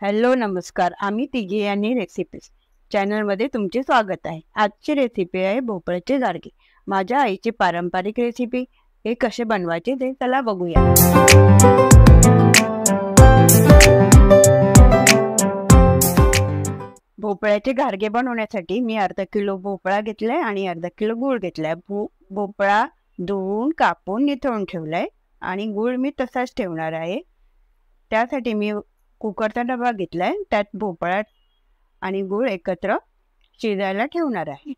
Hello नमस्कार. आम्ही तिघी आणि रेसिपीज चॅनलमध्ये तुमचे स्वागत आहे. आजची रेसिपी आहे भोपळ्याचे गाडगे. माझ्या आईची पारंपरिक रेसिपी. हे कसे बनवायचे ते चला बघूया. भोपळ्याचे गाडगे बनवण्यासाठी मी अर्धा किलो भोपळा घेतलाय आणि अर्धा किलो गूळ घेतलाय. भोपळा धुवून कापून निथळून ठेवलाय आणि गूळ मी तसाच ठेवणार आहे. त्यासाठी मी कुकरचा डबा घेतलाय. त्यात भोपळा आणि गूळ एकत्र शिजायला ठेवणार आहे.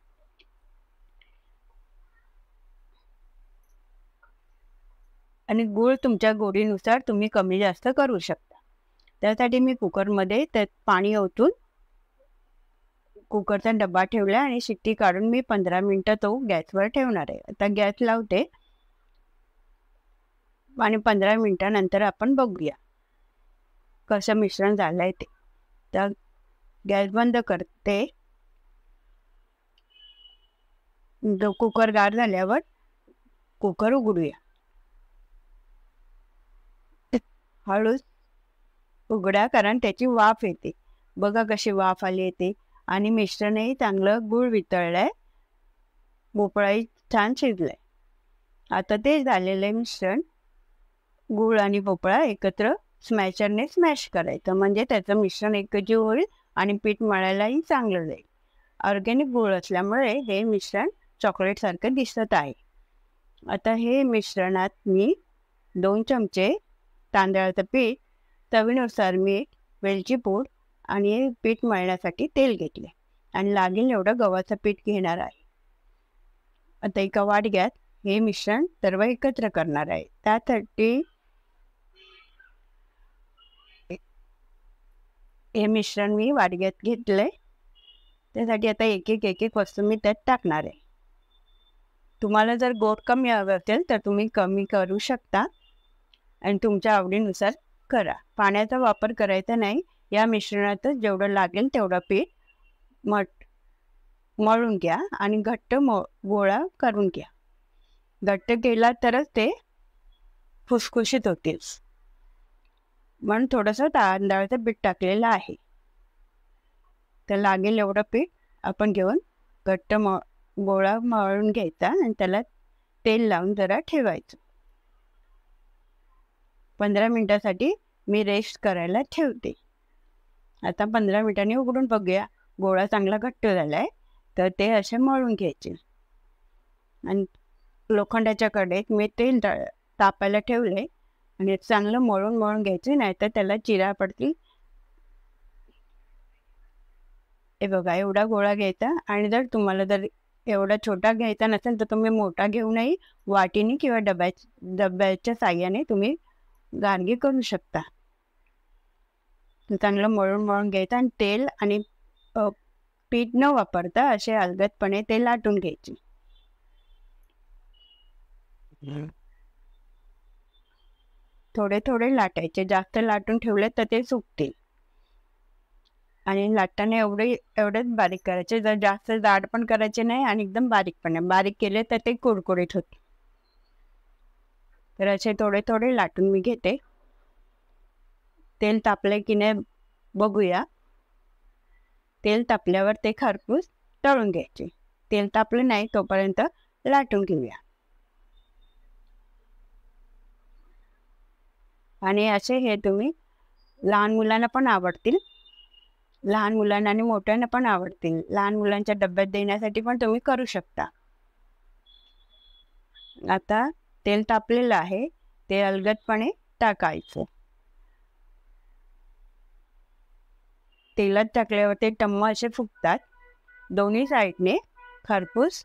आणि गूळ तुमच्या गोडीनुसार तुम्ही कमी जास्त करू शकता. त्यासाठी मी कुकरमध्ये त्यात पाणी ओतून कुकरचा डबा ठेवला आणि शिट्टी काढून मी 15 मिनिटं तो गॅसवर ठेवणार आहे. आता गॅस लावते आणि 15 मिनिटानंतर आपण बघूया कसं मिश्रण झालंय ते. तर गॅस बंद करते. कुकर गार झाल्यावर कुकर उघडूया. हळूच उघडा, कारण त्याची वाफ येते. बघा कशी वाफ आली येते. आणि मिश्रणही चांगलं गूळ वितळलंय, भोपळाही छान शिजलाय. आता ते झालेलं मिश्रण गूळ आणि भोपळा एकत्र स्मॅशरने स्मॅश करायचं, म्हणजे त्याचं मिश्रण एकजीव होईल आणि पीठ मळायलाही चांगलं जाईल. ऑर्गॅनिक गूळ असल्यामुळे हे मिश्रण चॉकलेट सारखं दिसत आहे. आता हे मिश्रणात मी 2 चमचे तांदळाचं पीठ, चवीनुसार मीठ, वेलची पूड आणि पीठ मळण्यासाठी तेल घेतले आणि लागेल एवढं गव्हाचं पीठ घेणार आहे. आता एका वाटग्यात हे मिश्रण सर्व एकत्र करणार आहे. त्यासाठी हे मिश्रण मी वाटग्यात घेतलंय. त्यासाठी आता एक एक वस्तू मी त्यात टाकणार आहे. तुम्हाला जर गोड कमी हवं असेल तर तुम्ही कमी करू शकता आणि तुमच्या आवडीनुसार करा. पाण्याचा वापर करायचा नाही. या मिश्रणातच जेवढं लागेल तेवढं पीठ मळून घ्या आणि घट्ट गोळा करून घ्या. घट्ट केला तरच ते खुसखुशीत होतील, म्हणून थोडंसं तांदळाचं पीठ टाकलेलं आहे. तर लागेल एवढं पीठ आपण घेऊन घट्ट गोळा मळून घ्यायचा आणि त्याला तेल लावून जरा ठेवायचं. 15 मिनिटासाठी मी रेस्ट करायला ठेवते. आता 15 मिनिटांनी उघडून बघूया. गोळा चांगला घट्ट झालाय, तर ते असे मळून घ्यायचे. आणि लोखंडाच्या कढईत मी तेल तापायला ठेवले आणि चांगलं मळून घ्यायचे, नाही तर त्याला चिरा पडतील. हे बघा, एवढा गोळा घ्यायचा. आणि जर तुम्हाला जर एवढा छोटा घ्यायचा नसेल तर तुम्ही मोठा घेऊनही वाटीने किंवा डब्याच्या साह्याने तुम्ही गाडगे करू शकता. चांगलं मळून घ्यायचं आणि तेल आणि पीठ न वापरता असे अलगदपणे ते लाटून घ्यायचे. थोडे थोडे लाटायचे. जास्त लाटून ठेवले तर ते सुकतील. आणि लाटताना एवढेच बारीक करायचे. जर जास्त जाड पण करायचे नाही आणि एकदम बारीक पण नाही. बारीक केले तर ते कुरकुरीत होते. तर असे थोडे थोडे लाटून मी घेते. तेल तापले की नाही बघूया. तेल तापल्यावर ते खरपूस तळून घ्यायचे. तेल तापले नाही तोपर्यंत लाटून घेऊया. आणि असे हे तुम्ही लहान मुलांना पण आवडतील. लहान मुलांना आणि मोठ्यांना पण आवडतील. लहान मुलांच्या डब्यात देण्यासाठी पण तुम्ही करू शकता. आता तेल तापलेलं आहे, ते अलगदपणे टाकायचं. तेलात टाकल्यावर ते टम्म असे फुगतात. दोन्ही साईडने खरपूस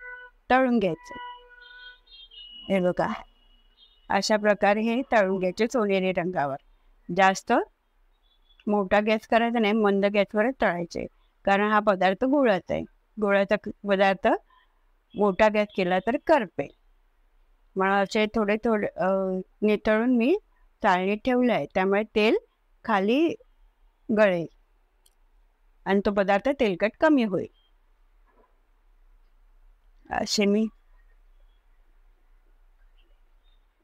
तळून घ्यायचं. हे बघा, अशा प्रकारे हे तळून घ्यायचे सोनेरी रंगावर. जास्त मोठा गॅस करायचा नाही, मंद गॅसवरच तळायचे, कारण हा पदार्थ गुळाचा आहे. गुळाचा पदार्थ मोठा गॅस केला तर करपेल. म्हणून असे थोडे थोडे नितळून मी चाळणीत ठेवलं आहे. त्यामुळे तेल खाली गळेल आणि तो पदार्थ तेलकट कमी होईल. असे मी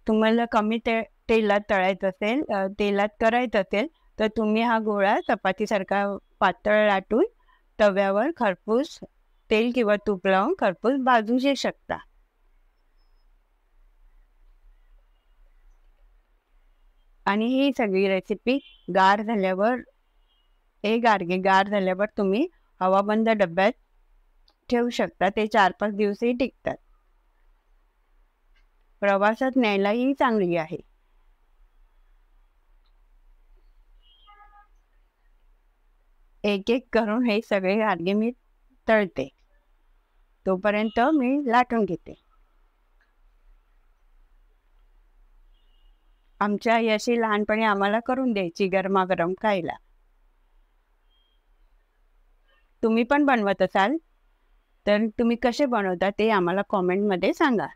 तुम्हाला कमी तेलात तळायचं असेल, तेलात करायचं असेल तर तुम्ही हा गोळा चपातीसारखा पातळ लाटून तव्यावर खरपूस तेल किंवा तूप लावून खरपूस भाजू शकता. आणि ही सगळी रेसिपी गार झाल्यावर गाडगे गार झाल्यावर तुम्ही हवाबंद डब्यात ठेवू शकता. ते 4-5 दिवसही टिकतात. प्रवासात न्यायलाही चांगली आहे. एक एक करून हे सगळे गाडगे मी तळते. तोपर्यंत मी लाटून घेते. आमच्या आई अशी लहानपणी आम्हाला करून द्यायची गरमागरम खायला. तुम्ही पण बनवत असाल तर तुम्ही कसे बनवता ते आम्हाला कॉमेंटमध्ये सांगा.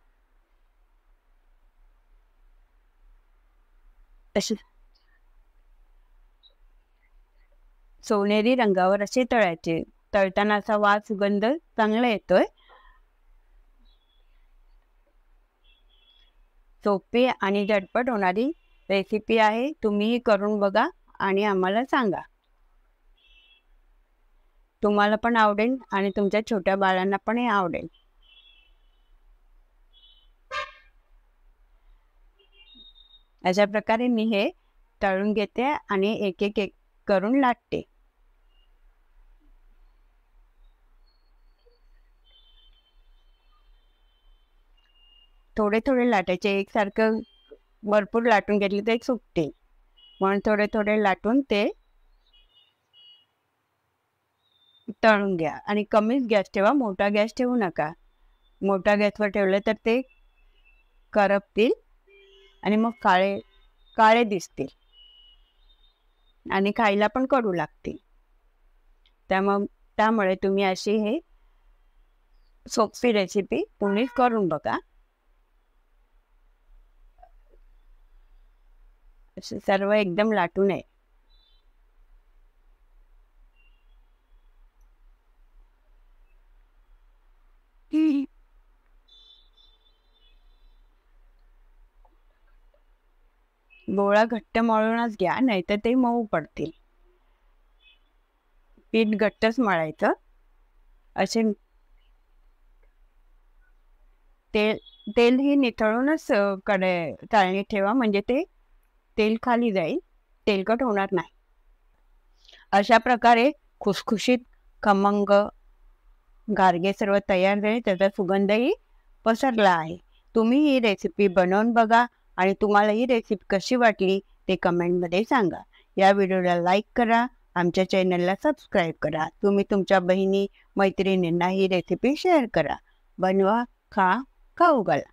सोनेरी रंगावर असे तळायचे. तळताना असा वास सुगंध चांगला येतोय. सोपी आणि झटपट होणारी रेसिपी आहे. तुम्ही करून बघा आणि आम्हाला सांगा. तुम्हाला पण आवडेल आणि तुमच्या छोट्या बाळांना पण हे आवडेल. अशा प्रकारे मी हे तळून घेते आणि एक एक करून लाटते. थोडे थोडे लाटायचे. एकसारखं भरपूर लाटून घेतले तर सुकते. म्हणून थोडे थोडे लाटून ते तळून घ्या. आणि कमीच गॅस ठेवा, मोठा गॅस ठेवू नका. मोठा गॅसवर ठेवलं तर ते करपतील आणि मग काळे काळे दिसतील आणि खायला पण कडू लागतील. त्यामुळे तुम्ही अशी हे सोपी रेसिपी तुम्ही करून बघा. सर्व एकदम लाटू नये. गोळा घट्ट मळूनच घ्या, नाहीतर ते मऊ पडतील. पीठ घट्टच मळायचं. असे तेल ही निथळूनच चाळणी ठेवा, म्हणजे ते तेल खाली जाईल, तेलकट होणार नाही. अशा प्रकारे खुसखुशीत खमंग गारगे सर्व तयार झाले. त्याचा सुगंधही पसरला आहे. तुम्ही ही रेसिपी बनवून बघा आणि तुम्हाला ही रेसिपी कशी वाटली ते कमेंटमध्ये सांगा. या व्हिडिओला लाईक करा, आमच्या चॅनलला सबस्क्राईब करा. तुम्ही तुमच्या बहिणी मैत्रिणींना ही रेसिपी शेअर करा. बनवा, खा, खाऊ घाला.